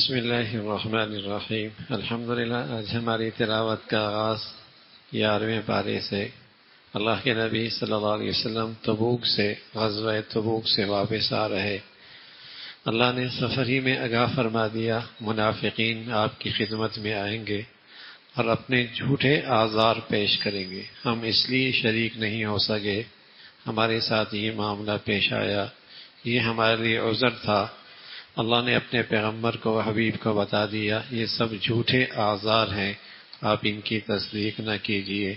بسم اللہ الرحمن الرحیم۔ الحمدللہ آج ہماری تلاوت کا آغاز 11ویں پارے سے۔ اللہ کے نبی صلی اللہ علیہ وسلم تبوک سے، غزوہ تبوک سے واپس آ رہے۔ اللہ نے سفر ہی میں آگاہ فرما دیا منافقین آپ کی خدمت میں آئیں گے اور اپنے جھوٹے آزار پیش کریں گے۔ ہم اس لیے شریک نہیں ہو سکے، ہمارے ساتھ یہ معاملہ پیش آیا، یہ ہمارے لیے عذر تھا۔ اللہ نے اپنے پیغمبر کو حبیب کو بتا دیا یہ سب جھوٹے آزار ہیں، آپ ان کی تصدیق نہ کیجیے۔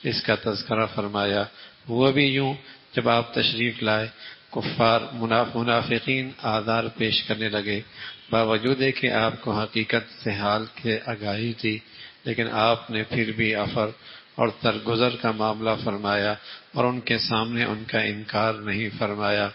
اس کا تذکرہ فرمایا۔ ہوا بھی یوں جب آپ تشریف لائے، کفار منافقین آزار پیش کرنے لگے، باوجود ہے کہ آپ کو حقیقت سے حال کے آگاہی تھی، لیکن آپ نے پھر بھی عفو اور درگزر کا معاملہ فرمایا اور ان کے سامنے ان کا انکار نہیں فرمایا۔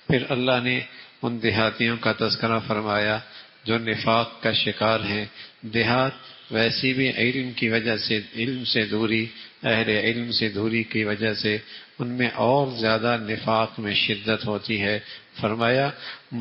پھر اللہ نے ان دیہاتیوں کا تذکرہ فرمایا جو نفاق کا شکار ہیں۔ دیہات ویسی بھی علم کی وجہ سے، علم سے دوری، اہل علم سے دوری کی وجہ سے ان میں اور زیادہ نفاق میں شدت ہوتی ہے۔ فرمایا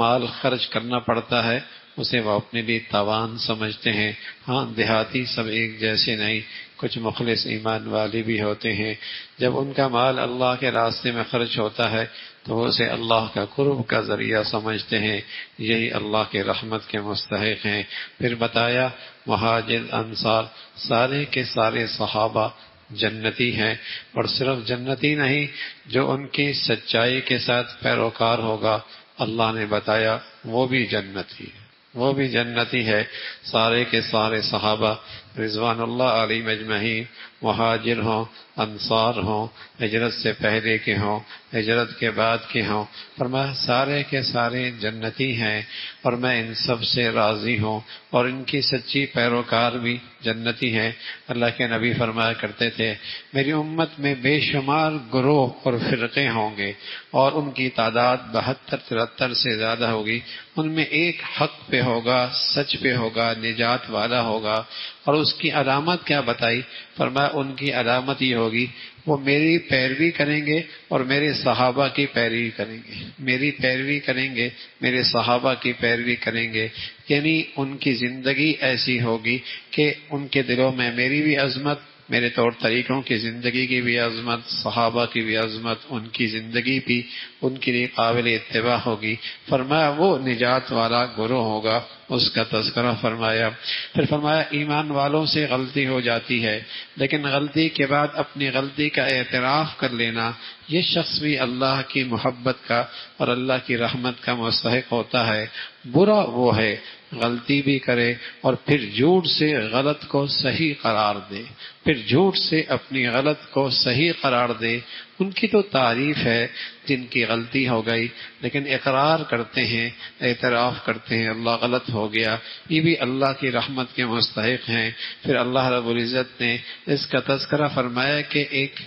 مال خرچ کرنا پڑتا ہے، اسے وہ اپنے لیے تاوان سمجھتے ہیں۔ ہاں دیہاتی سب ایک جیسے نہیں، کچھ مخلص ایمان والے بھی ہوتے ہیں۔ جب ان کا مال اللہ کے راستے میں خرچ ہوتا ہے تو وہ اسے اللہ کا قرب کا ذریعہ سمجھتے ہیں، یہی اللہ کے رحمت کے مستحق ہیں۔ پھر بتایا مہاجر انصار سارے کے سارے صحابہ جنتی ہیں، اور صرف جنتی نہیں، جو ان کی سچائی کے ساتھ پیروکار ہوگا اللہ نے بتایا وہ بھی جنتی ہے، وہ بھی جنتی ہے۔ سارے کے سارے صحابہ رضوان اللہ علیہم اجمعین، مہاجر ہوں، انصار ہوں، ہجرت سے پہلے کے ہوں، ہجرت کے بعد کے ہوں، فرمایا سارے کے سارے جنتی ہیں اور میں ان سب سے راضی ہوں، اور ان کی سچی پیروکار بھی جنتی ہیں۔ اللہ کے نبی فرمایا کرتے تھے میری امت میں بے شمار گروہ اور فرقے ہوں گے اور ان کی تعداد 72-73 سے زیادہ ہوگی، ان میں ایک حق پہ ہوگا، سچ پہ ہوگا، نجات والا ہوگا۔ اور اس کی علامت کیا بتائی؟ فرمایا ان کی علامت یہ ہوگی وہ میری پیروی کریں گے اور میرے صحابہ کی پیروی کریں گے، میری پیروی کریں گے، میرے صحابہ کی پیروی کریں گے، یعنی ان کی زندگی ایسی ہوگی کہ ان کے دلوں میں میری بھی عظمت، میرے طور طریقوں کی زندگی کی بھی عظمت، صحابہ کی بھی عظمت، ان کی زندگی بھی ان کے لیے قابل اتباع ہوگی۔ فرمایا وہ نجات والا گروہ ہوگا، اس کا تذکرہ فرمایا۔ پھر فرمایا ایمان والوں سے غلطی ہو جاتی ہے، لیکن غلطی کے بعد اپنی غلطی کا اعتراف کر لینا، یہ شخص بھی اللہ کی محبت کا اور اللہ کی رحمت کا مستحق ہوتا ہے۔ برا وہ ہے غلطی بھی کرے اور پھر جھوٹ سے غلط کو صحیح قرار دے، پھر جھوٹ سے اپنی غلط کو صحیح قرار دے۔ ان کی تو تعریف ہے جن کی غلطی ہو گئی لیکن اقرار کرتے ہیں، اعتراف کرتے ہیں اللہ غلط ہو گیا، یہ بھی اللہ کی رحمت کے مستحق ہیں۔ پھر اللہ رب العزت نے اس کا تذکرہ فرمایا کہ ایک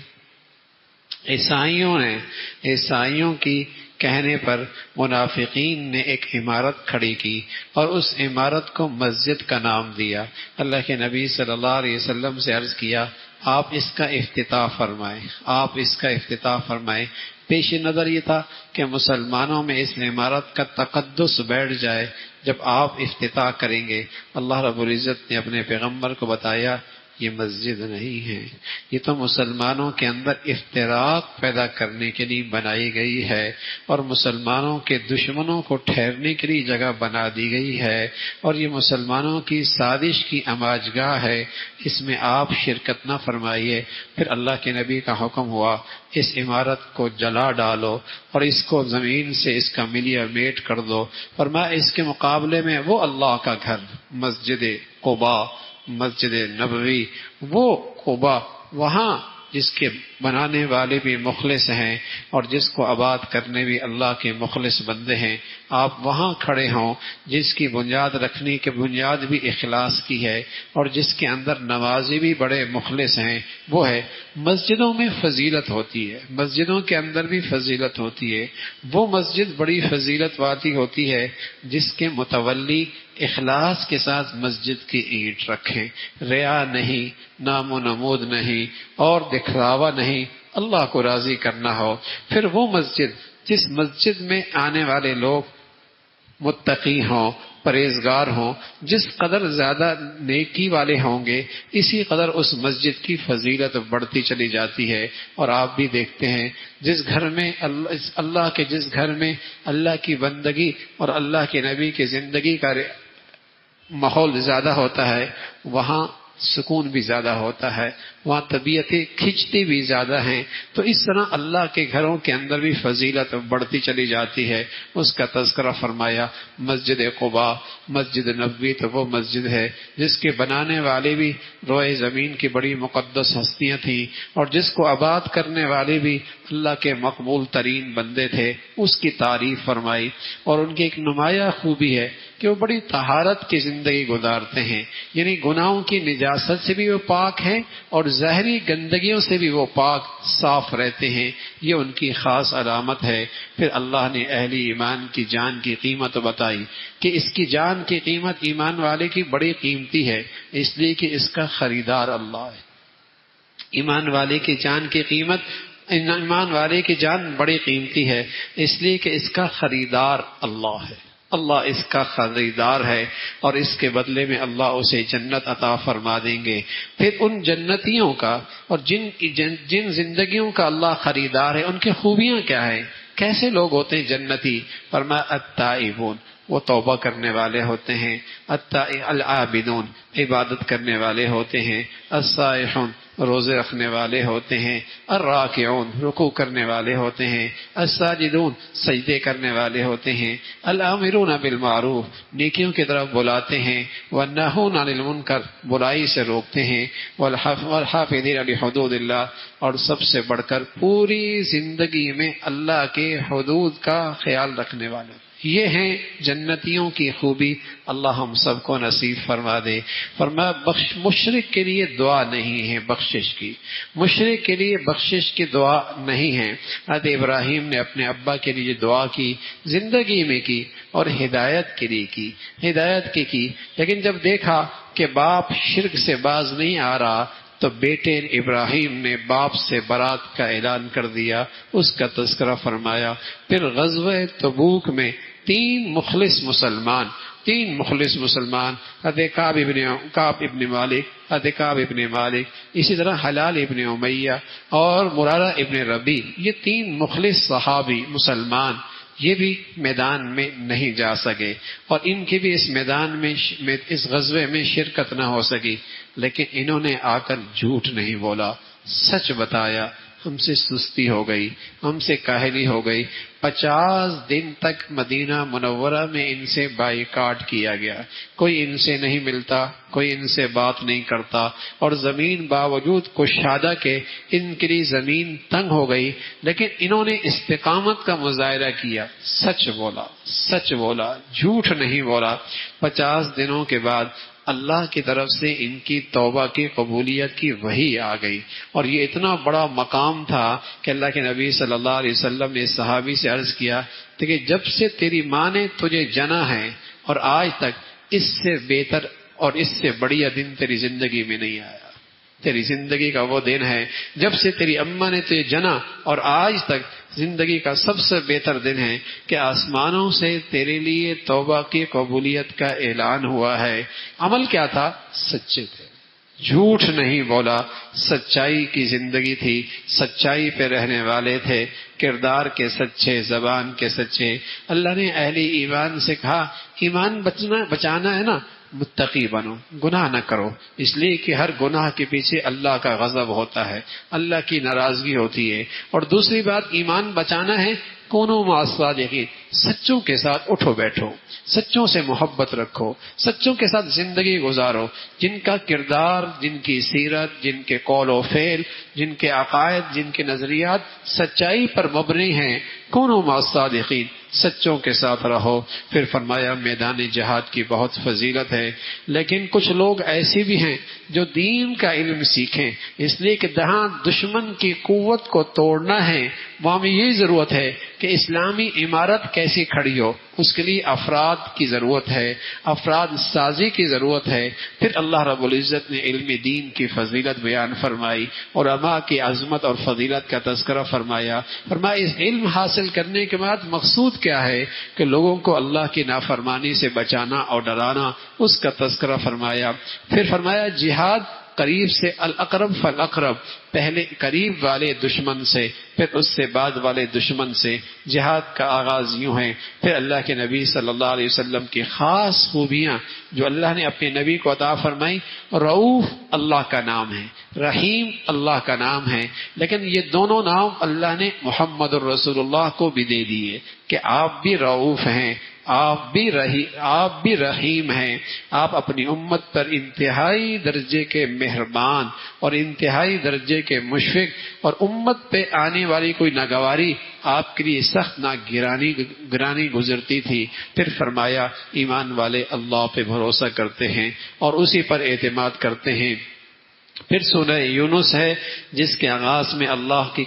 عیسائیوں کی کہنے پر منافقین نے ایک عمارت کھڑی کی اور اس عمارت کو مسجد کا نام دیا۔ اللہ کے نبی صلی اللہ علیہ وسلم سے عرض کیا آپ اس کا افتتاح فرمائیں، آپ اس کا افتتاح فرمائیں۔ پیش نظر یہ تھا کہ مسلمانوں میں اس عمارت کا تقدس بیٹھ جائے۔ جب آپ افتتاح کریں گے، اللہ رب العزت نے اپنے پیغمبر کو بتایا یہ مسجد نہیں ہے، یہ تو مسلمانوں کے اندر افتراق پیدا کرنے کے لیے بنائی گئی ہے اور مسلمانوں کے دشمنوں کو ٹھہرنے کے لیے جگہ بنا دی گئی ہے، اور یہ مسلمانوں کی سازش کی اماجگاہ ہے، اس میں آپ شرکت نہ فرمائیے۔ پھر اللہ کے نبی کا حکم ہوا اس عمارت کو جلا ڈالو اور اس کو زمین سے اس کا ملیا میٹ کر دو۔ فرمایا اس کے مقابلے میں وہ اللہ کا گھر مسجد قباء، مسجد نبوی، وہ قباء، وہاں جس کے بنانے والے بھی مخلص ہیں اور جس کو آباد کرنے بھی اللہ کے مخلص بندے ہیں، آپ وہاں کھڑے ہوں، جس کی بنیاد رکھنے کی بنیاد بھی اخلاص کی ہے اور جس کے اندر نمازی بھی بڑے مخلص ہیں، وہ ہے۔ مسجدوں میں فضیلت ہوتی ہے، مسجدوں کے اندر بھی فضیلت ہوتی ہے۔ وہ مسجد بڑی فضیلت والی ہوتی ہے جس کے متولی اخلاص کے ساتھ مسجد کی اینٹ رکھیں، ریا نہیں، نام و نمود نہیں اور دکھلاوا نہیں، اللہ کو راضی کرنا ہو۔ پھر وہ مسجد جس مسجد میں آنے والے لوگ متقی ہوں، پرہیزگار ہوں، جس قدر زیادہ نیکی والے ہوں گے اسی قدر اس مسجد کی فضیلت بڑھتی چلی جاتی ہے۔ اور آپ بھی دیکھتے ہیں جس گھر میں جس گھر میں اللہ کی بندگی اور اللہ کے نبی کی زندگی کا ماحول زیادہ ہوتا ہے وہاں سکون بھی زیادہ ہوتا ہے، وہاں طبیعتیں کھنچتی بھی زیادہ ہیں۔ تو اس طرح اللہ کے گھروں کے اندر بھی فضیلت بڑھتی چلی جاتی ہے۔ اس کا تذکرہ فرمایا مسجد قباء، مسجد نبوی تو وہ مسجد ہے جس کے بنانے والے بھی روئے زمین کی بڑی مقدس ہستیاں تھیں، اور جس کو آباد کرنے والے بھی اللہ کے مقبول ترین بندے تھے، اس کی تعریف فرمائی۔ اور ان کی ایک نمایاں خوبی ہے کہ وہ بڑی طہارت کی زندگی گزارتے ہیں، یعنی گناہوں کی نجاست سے بھی وہ پاک ہیں اور ظاہری گندگیوں سے بھی وہ پاک صاف رہتے ہیں، یہ ان کی خاص علامت ہے۔ پھر اللہ نے اہل ایمان کی جان کی قیمت بتائی کہ اس کی جان کی قیمت ایمان والے کی بڑی قیمتی ہے، اس لیے کہ اس کا خریدار اللہ ہے۔ ایمان والے کی جان کی قیمت، ایمان والے کی جان بڑی قیمتی ہے اس لیے کہ اس کا خریدار اللہ ہے، اللہ اس کا خریدار ہے، اور اس کے بدلے میں اللہ اسے جنت عطا فرما دیں گے۔ پھر ان جنتیوں کا اور جن زندگیوں کا اللہ خریدار ہے ان کی خوبیاں کیا ہیں، کیسے لوگ ہوتے ہیں جنتی؟ فرمایا التائبون، وہ توبہ کرنے والے ہوتے ہیں، العابدون، عبادت کرنے والے ہوتے ہیں، الصائحون، روزے رکھنے والے ہوتے ہیں، الراکعون، رکوع کرنے والے ہوتے ہیں، الساجدون، سجدے کرنے والے ہوتے ہیں، الامرون بالمعروف، نیکیوں کی طرف بلاتے ہیں، والناہون عن المنکر، برائی سے روکتے ہیں، والحافظین لحدود اللہ، اور سب سے بڑھ کر پوری زندگی میں اللہ کے حدود کا خیال رکھنے والے۔ یہ ہیں جنتیوں کی خوبی، اللہ ہم سب کو نصیب فرما دے۔ فرمایا مشرک کے لیے دعا نہیں ہے بخشش کی، مشرک کے لیے بخشش کی دعا نہیں ہے۔ حضرت ابراہیم نے اپنے ابا کے لیے دعا کی، زندگی میں کی، اور ہدایت کے لیے کی، ہدایت کی، لیکن جب دیکھا کہ باپ شرک سے باز نہیں آ رہا تو بیٹے ابراہیم نے باپ سے برات کا اعلان کر دیا، اس کا تذکرہ فرمایا۔ پھر غزوہ تبوک میں تین مخلص مسلمان حضرت کعب ابن مالک، اسی طرح حلال ابن امیہ اور مرارہ ابن ربیع، یہ تین مخلص صحابی مسلمان یہ بھی میدان میں نہیں جا سکے، اور ان کی بھی اس میدان میں اس غزوے میں شرکت نہ ہو سکی، لیکن انہوں نے آ کر جھوٹ نہیں بولا، سچ بتایا۔ ہم سے سستی ہو گئی، ہم سے کاہلی ہو گئی، 50 دن تک مدینہ منورہ میں ان سے بائیکاٹ کیا گیا، کوئی ان سے نہیں ملتا، کوئی ان سے بات نہیں کرتا، اور زمین باوجود کشادہ کے ان کے لیے زمین تنگ ہو گئی، لیکن انہوں نے استقامت کا مظاہرہ کیا، سچ بولا، جھوٹ نہیں بولا۔ 50 دنوں کے بعد اللہ کی طرف سے ان کی توبہ کی قبولیت کی وحی آ گئی، اور یہ اتنا بڑا مقام تھا کہ اللہ کے نبی صلی اللہ علیہ وسلم نے صحابی سے عرض کیا کہ جب سے تیری ماں نے تجھے جنا ہے اور آج تک اس سے بہتر اور اس سے بڑھیا دن تیری زندگی میں نہیں آیا۔ تیری زندگی کا وہ دن ہے جب سے تیری اماں نے تجھے جنا اور آج تک زندگی کا سب سے بہتر دن ہے کہ آسمانوں سے تیرے لیے توبہ کی قبولیت کا اعلان ہوا ہے۔ عمل کیا تھا؟ سچے تھے، جھوٹ نہیں بولا، سچائی کی زندگی تھی، سچائی پہ رہنے والے تھے، کردار کے سچے، زبان کے سچے۔ اللہ نے اہل ایمان سے کہا ایمان بچانا ہے نا، متقی بنو، گناہ نہ کرو، اس لیے کہ ہر گناہ کے پیچھے اللہ کا غضب ہوتا ہے، اللہ کی ناراضگی ہوتی ہے۔ اور دوسری بات ایمان بچانا ہے، کونوا مع الصادقین، سچوں کے ساتھ اٹھو بیٹھو، سچوں سے محبت رکھو، سچوں کے ساتھ زندگی گزارو، جن کا کردار، جن کی سیرت، جن کے قول و فعل، جن کے عقائد، جن کے نظریات سچائی پر مبنی ہیں، کونوا مع الصادقین، سچوں کے ساتھ رہو۔ پھر فرمایا میدان جہاد کی بہت فضیلت ہے، لیکن کچھ لوگ ایسے بھی ہیں جو دین کا علم سیکھیں، اس لیے کہ جہاں دشمن کی قوت کو توڑنا ہے وہاں میں یہ ضرورت ہے کہ کہ اسلامی عمارت کیسی کھڑی ہو، اس کے لیے افراد کی ضرورت ہے، افراد سازی کی ضرورت ہے۔ پھر اللہ رب العزت نے علم دین کی فضیلت بیان فرمائی، علماء کی عظمت اور فضیلت کا تذکرہ فرمایا۔ فرمایا اس علم حاصل کرنے کے بعد مقصود کیا ہے کہ لوگوں کو اللہ کی نافرمانی سے بچانا اور ڈرانا، اس کا تذکرہ فرمایا۔ پھر فرمایا جہاد قریب سے الاقرب فالاقرب، پہلے قریب والے دشمن سے، پھر اس سے بعد والے دشمن سے جہاد کا آغاز یوں ہے۔ پھر اللہ کے نبی صلی اللہ علیہ وسلم کی خاص خوبیاں جو اللہ نے اپنے نبی کو عطا فرمائی، رؤوف اللہ کا نام ہے، رحیم اللہ کا نام ہے، لیکن یہ دونوں نام اللہ نے محمد الرسول اللہ کو بھی دے دیے کہ آپ بھی رؤوف ہیں، آپ بھی رحیم ہیں، آپ اپنی امت پر انتہائی درجے کے مہربان اور انتہائی درجے کے مشفق، اور امت پہ آنے والی کوئی ناگواری آپ کے لیے سخت گرانی گزرتی تھی۔ پھر فرمایا ایمان والے اللہ پہ بھروسہ کرتے ہیں اور اسی پر اعتماد کرتے ہیں۔ پھر سورہ یونس ہے جس کے آغاز میں اللہ کی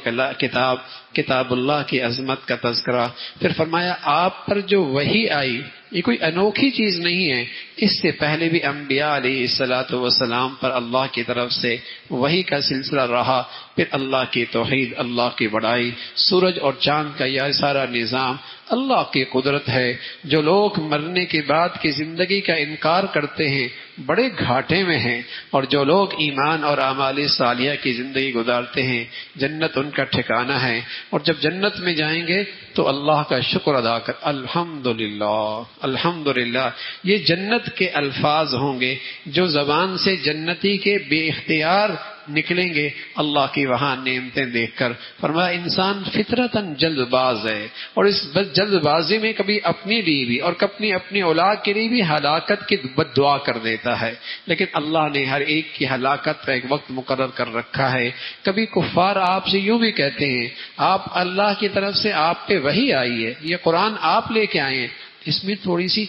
کتاب اللہ کی عظمت کا تذکرہ۔ پھر فرمایا آپ پر جو وحی آئی یہ کوئی انوکھی چیز نہیں ہے، اس سے پہلے بھی انبیاء علیہ الصلوۃ والسلام پر اللہ کی طرف سے وحی کا سلسلہ رہا۔ پھر اللہ کی توحید، اللہ کی بڑائی، سورج اور چاند کا یہ سارا نظام اللہ کی قدرت ہے۔ جو لوگ مرنے کے بعد کی زندگی کا انکار کرتے ہیں بڑے گھاٹے میں ہیں، اور جو لوگ ایمان اور اعمال صالحہ کی زندگی گزارتے ہیں جنت ان کا ٹھکانہ ہے، اور جب جنت میں جائیں گے تو اللہ کا شکر ادا کر الحمدللہ الحمدللہ، یہ جنت کے الفاظ ہوں گے جو زبان سے جنتی کے بے اختیار نکلیں گے اللہ کی وہاں نعمتیں دیکھ کر۔ فرمایا انسان فطرتاً جلد باز ہے، اور اس جلد بازی میں کبھی اپنے لیے بھی اور کبھی اپنی اولاد کے لیے بھی ہلاکت کی بد دعا کر دیتا ہے، لیکن اللہ نے ہر ایک کی ہلاکت کا ایک وقت مقرر کر رکھا ہے۔ کبھی کفار آپ سے یوں بھی کہتے ہیں آپ اللہ کی طرف سے آپ پہ وحی آئی ہے، یہ قرآن آپ لے کے آئے ہیں، اس میں تھوڑی سی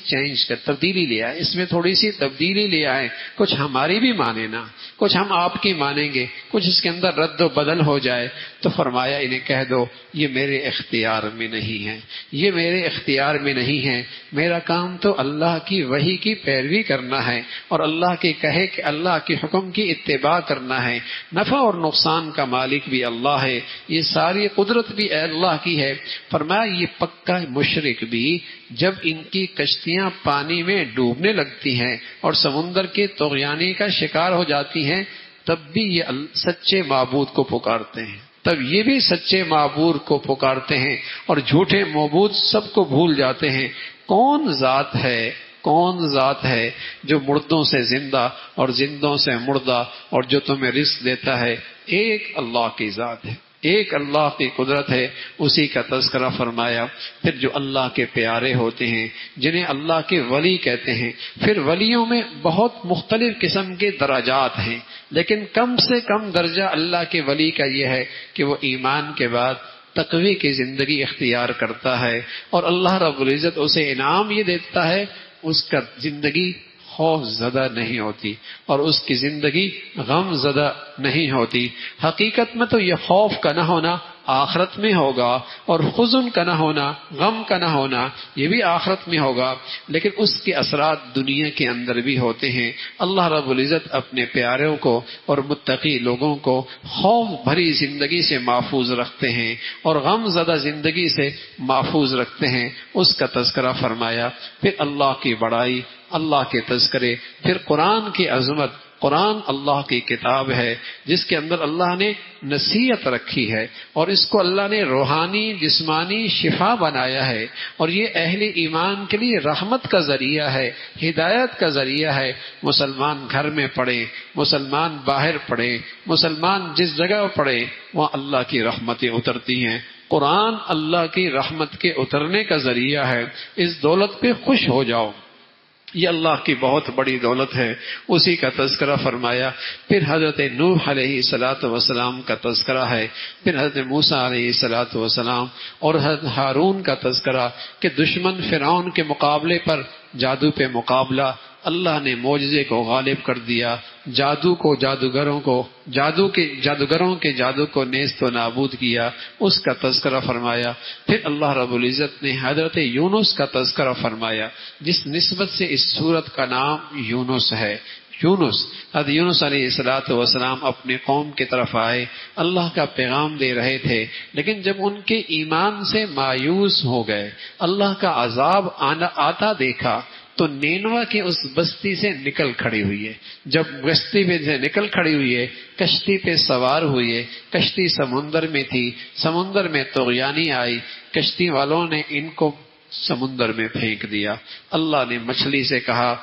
تبدیلی لے آئے، اس میں تھوڑی سی تبدیلی لے آئے، کچھ ہماری بھی مانے نا، کچھ ہم آپ کی مانیں گے، کچھ اس کے اندر رد و بدل ہو جائے۔ تو فرمایا انہیں کہہ دو یہ میرے اختیار میں نہیں ہے، یہ میرے اختیار میں نہیں ہے، میرا کام تو اللہ کی وحی کی پیروی کرنا ہے، اور اللہ کے کہے کہ اللہ کے حکم کی اتباع کرنا ہے۔ نفع اور نقصان کا مالک بھی اللہ ہے، یہ ساری قدرت بھی اللہ کی ہے۔ فرمایا یہ پکا مشرک بھی جب ان کی کشتیاں پانی میں ڈوبنے لگتی ہیں اور سمندر کے طغیانی کا شکار ہو جاتی ہیں، تب بھی یہ سچے معبود کو پکارتے ہیں، تب یہ بھی سچے معبود کو پکارتے ہیں، اور جھوٹے معبود سب کو بھول جاتے ہیں۔ کون ذات ہے جو مردوں سے زندہ اور زندوں سے مردہ اور جو تمہیں رزق دیتا ہے؟ ایک اللہ کی ذات ہے، ایک اللہ کی قدرت ہے، اسی کا تذکرہ فرمایا۔ پھر جو اللہ کے پیارے ہوتے ہیں جنہیں اللہ کے ولی کہتے ہیں، پھر ولیوں میں بہت مختلف قسم کے درجات ہیں، لیکن کم سے کم درجہ اللہ کے ولی کا یہ ہے کہ وہ ایمان کے بعد تقوی کی زندگی اختیار کرتا ہے، اور اللہ رب العزت اسے انعام یہ دیتا ہے اس کا زندگی خوف زدہ نہیں ہوتی اور اس کی زندگی غم زدہ نہیں ہوتی۔ حقیقت میں تو یہ خوف کا نہ ہونا آخرت میں ہوگا، اور حزن کا نہ ہونا، غم کا نہ ہونا یہ بھی آخرت میں ہوگا، لیکن اس کے اثرات دنیا کے اندر بھی ہوتے ہیں۔ اللہ رب العزت اپنے پیاروں کو اور متقی لوگوں کو خوف بھری زندگی سے محفوظ رکھتے ہیں اور غم زدہ زندگی سے محفوظ رکھتے ہیں، اس کا تذکرہ فرمایا۔ پھر اللہ کی بڑائی، اللہ کے تذکرے، پھر قرآن کی عظمت۔ قرآن اللہ کی کتاب ہے جس کے اندر اللہ نے نصیحت رکھی ہے، اور اس کو اللہ نے روحانی جسمانی شفا بنایا ہے، اور یہ اہل ایمان کے لیے رحمت کا ذریعہ ہے، ہدایت کا ذریعہ ہے۔ مسلمان گھر میں پڑھے، مسلمان باہر پڑھے، مسلمان جس جگہ پڑھے وہاں اللہ کی رحمتیں اترتی ہیں۔ قرآن اللہ کی رحمت کے اترنے کا ذریعہ ہے۔ اس دولت پہ خوش ہو جاؤ، یہ اللہ کی بہت بڑی دولت ہے، اسی کا تذکرہ فرمایا۔ پھر حضرت نوح علیہ الصلوۃ والسلام کا تذکرہ ہے، پھر حضرت موسیٰ علیہ الصلوۃ والسلام اور حضرت ہارون کا تذکرہ کہ دشمن فرعون کے مقابلے پر جادو پہ مقابلہ، اللہ نے معجزے کو غالب کر دیا جادو کو جادوگروں کے جادو کو نیست و نابود کیا، اس کا تذکرہ فرمایا۔ پھر اللہ رب العزت نے حضرت یونس کا تذکرہ فرمایا، جس نسبت سے اس سورت کا نام یونس ہے۔ حضرت یونس علیہ السلام اپنے قوم کی طرف آئے، اللہ کا پیغام دے رہے تھے، لیکن جب ان کے ایمان سے مایوس ہو گئے، اللہ کا عذاب آتا دیکھا تو نینوا کی اس بستی سے نکل کھڑی ہوئی ہے۔ جب بستی پہ سے نکل کھڑی ہوئی ہے، کشتی پہ سوار ہوئی ہے، کشتی سمندر میں تھی، سمندر میں طغیانی آئی، کشتی والوں نے ان کو سمندر میں پھینک دیا۔ اللہ نے مچھلی سے کہا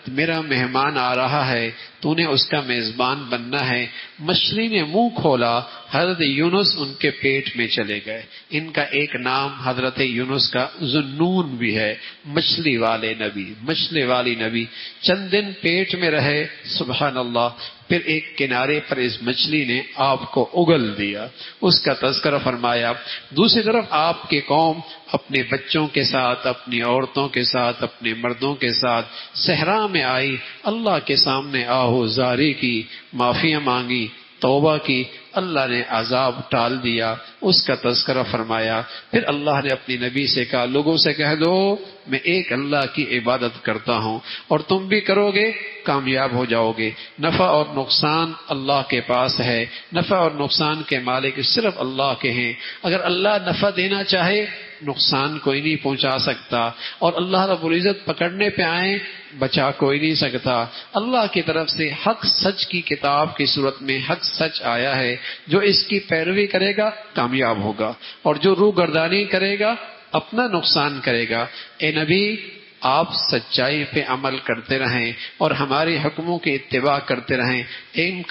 میرا مہمان آ رہا ہے، تو نے اس کا میزبان بننا ہے۔ مچھلی نے منہ کھولا، حضرت یونس ان کے پیٹ میں چلے گئے۔ ان کا ایک نام حضرت یونس کا ذوالنون بھی ہے، مچھلی والی نبی۔ چند دن پیٹ میں رہے، سبحان اللہ، پھر ایک کنارے پر اس مچھلی نے آپ کو اگل دیا، اس کا تذکرہ فرمایا۔ دوسری طرف آپ کے قوم اپنے بچوں کے ساتھ، اپنی عورتوں کے ساتھ، اپنے مردوں کے ساتھ صحرا میں آئی، اللہ کے سامنے آہو زاری کی، معافیاں مانگی، توبہ کی، اللہ نے عذاب ٹال دیا، اس کا تذکرہ فرمایا۔ پھر اللہ نے اپنی نبی سے کہا لوگوں سے کہہ دو میں ایک اللہ کی عبادت کرتا ہوں، اور تم بھی کرو گے کامیاب ہو جاؤ گے۔ نفع اور نقصان اللہ کے پاس ہے، نفع اور نقصان کے مالک صرف اللہ کے ہیں۔ اگر اللہ نفع دینا چاہے نقصان کوئی نہیں پہنچا سکتا، اور اللہ رب العزت پکڑنے پہ آئے بچا کوئی نہیں سکتا۔ اللہ کی طرف سے حق سچ کی کتاب کی صورت میں حق سچ آیا ہے، جو اس کی پیروی کرے گا کامیاب ہوگا، اور جو روح گردانی کرے گا اپنا نقصان کرے گا۔ اے نبی آپ سچائی پہ عمل کرتے رہیں اور ہمارے حکموں کی اتباع کرتے رہیں۔ ان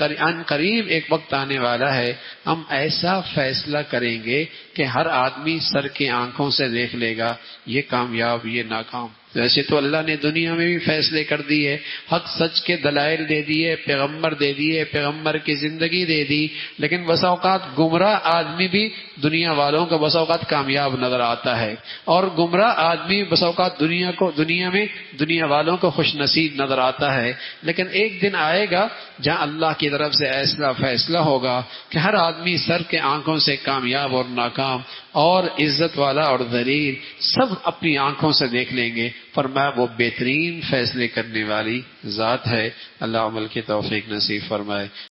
قریب ایک وقت آنے والا ہے، ہم ایسا فیصلہ کریں گے کہ ہر آدمی سر کی آنکھوں سے دیکھ لے گا یہ کامیاب یہ ناکام۔ ویسے تو اللہ نے دنیا میں بھی فیصلے کر دیے، حق سچ کے دلائل دے دیے، پیغمبر دے دیے، پیغمبر کی زندگی دے دی، لیکن بسا اوقات گمراہ آدمی بھی دنیا والوں کو بسا اوقات کامیاب نظر آتا ہے، اور گمراہ آدمی بسا اوقات دنیا میں دنیا والوں کو خوش نصیب نظر آتا ہے۔ لیکن ایک دن آئے گا جہاں اللہ کی طرف سے ایسا فیصلہ ہوگا کہ ہر آدمی سر کے آنکھوں سے کامیاب اور ناکام اور عزت والا اور ذلیل سب اپنی آنکھوں سے دیکھ لیں گے۔ فرمایا وہ بہترین فیصلے کرنے والی ذات ہے۔ اللہ عمل کی توفیق نصیب فرمائے۔